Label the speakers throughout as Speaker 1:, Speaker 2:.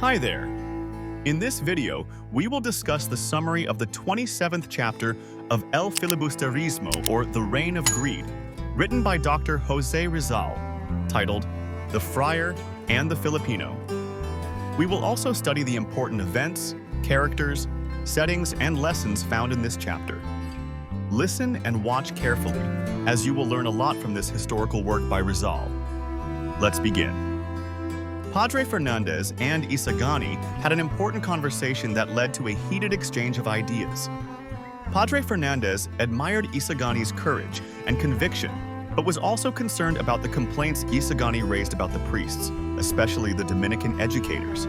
Speaker 1: Hi there! In this video, we will discuss the summary of the 27th chapter of El Filibusterismo, or The Reign of Greed, written by Dr. José Rizal, titled The Friar and the Filipino. We will also study the important events, characters, settings, and lessons found in this chapter. Listen and watch carefully, as you will learn a lot from this historical work by Rizal. Let's begin. Padre Fernandez and Isagani had an important conversation that led to a heated exchange of ideas. Padre Fernandez admired Isagani's courage and conviction, but was also concerned about the complaints Isagani raised about the priests, especially the Dominican educators.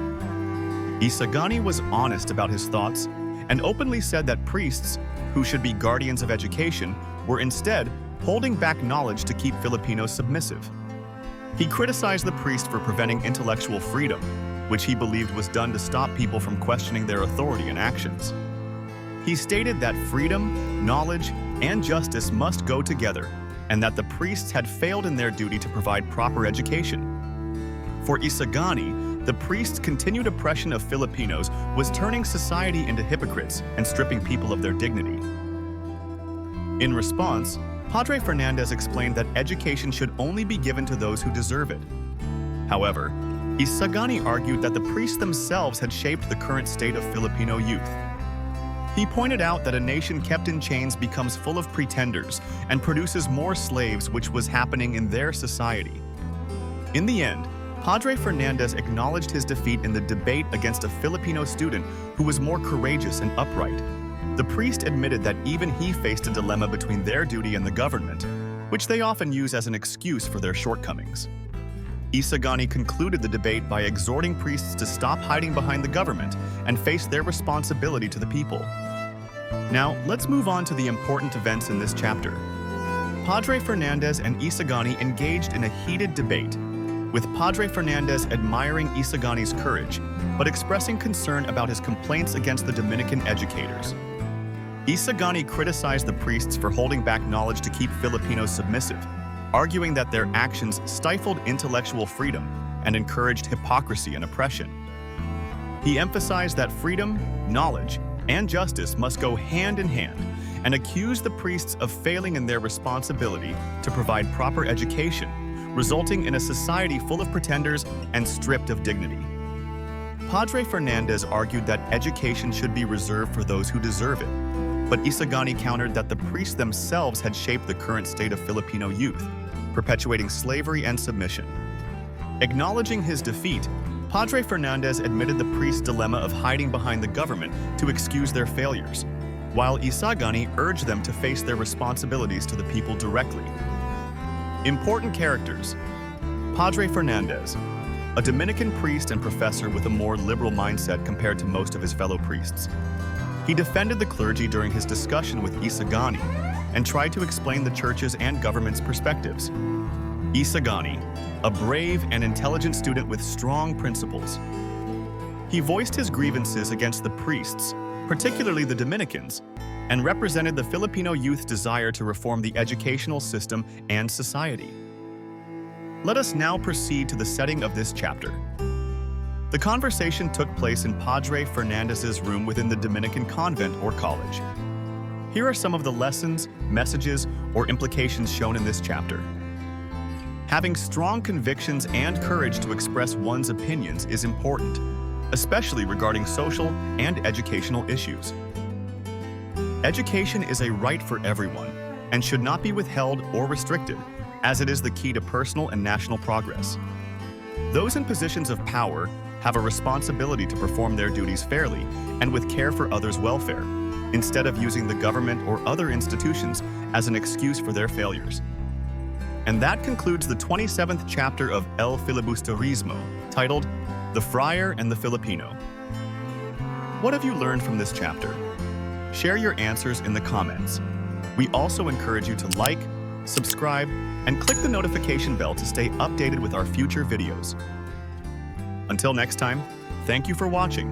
Speaker 1: Isagani was honest about his thoughts and openly said that priests, who should be guardians of education, were instead holding back knowledge to keep Filipinos submissive. He criticized the priest for preventing intellectual freedom, which he believed was done to stop people from questioning their authority and actions. He stated that freedom, knowledge, and justice must go together, and that the priests had failed in their duty to provide proper education. For Isagani, the priests' continued oppression of Filipinos was turning society into hypocrites and stripping people of their dignity. In response, Padre Fernandez explained that education should only be given to those who deserve it. However, Isagani argued that the priests themselves had shaped the current state of Filipino youth. He pointed out that a nation kept in chains becomes full of pretenders and produces more slaves, which was happening in their society. In the end, Padre Fernandez acknowledged his defeat in the debate against a Filipino student who was more courageous and upright. The priest admitted that even he faced a dilemma between their duty and the government, which they often use as an excuse for their shortcomings. Isagani concluded the debate by exhorting priests to stop hiding behind the government and face their responsibility to the people. Now, let's move on to the important events in this chapter. Padre Fernandez and Isagani engaged in a heated debate, with Padre Fernandez admiring Isagani's courage, but expressing concern about his complaints against the Dominican educators. Isagani criticized the priests for holding back knowledge to keep Filipinos submissive, arguing that their actions stifled intellectual freedom and encouraged hypocrisy and oppression. He emphasized that freedom, knowledge, and justice must go hand in hand, and accused the priests of failing in their responsibility to provide proper education, resulting in a society full of pretenders and stripped of dignity. Padre Fernandez argued that education should be reserved for those who deserve it, but Isagani countered that the priests themselves had shaped the current state of Filipino youth, perpetuating slavery and submission. Acknowledging his defeat, Padre Fernandez admitted the priests' dilemma of hiding behind the government to excuse their failures, while Isagani urged them to face their responsibilities to the people directly. Important characters: Padre Fernandez, a Dominican priest and professor with a more liberal mindset compared to most of his fellow priests. He defended the clergy during his discussion with Isagani and tried to explain the church's and government's perspectives. Isagani, a brave and intelligent student with strong principles. He voiced his grievances against the priests, particularly the Dominicans, and represented the Filipino youth's desire to reform the educational system and society. Let us now proceed to the setting of this chapter. The conversation took place in Padre Fernandez's room within the Dominican convent or college. Here are some of the lessons, messages, or implications shown in this chapter. Having strong convictions and courage to express one's opinions is important, especially regarding social and educational issues. Education is a right for everyone and should not be withheld or restricted, as it is the key to personal and national progress. Those in positions of power have a responsibility to perform their duties fairly and with care for others' welfare, instead of using the government or other institutions as an excuse for their failures. And that concludes the 27th chapter of El Filibusterismo, titled The Friar and the Filipino. What have you learned from this chapter? Share your answers in the comments. We also encourage you to like, subscribe, and click the notification bell to stay updated with our future videos. Until next time, thank you for watching.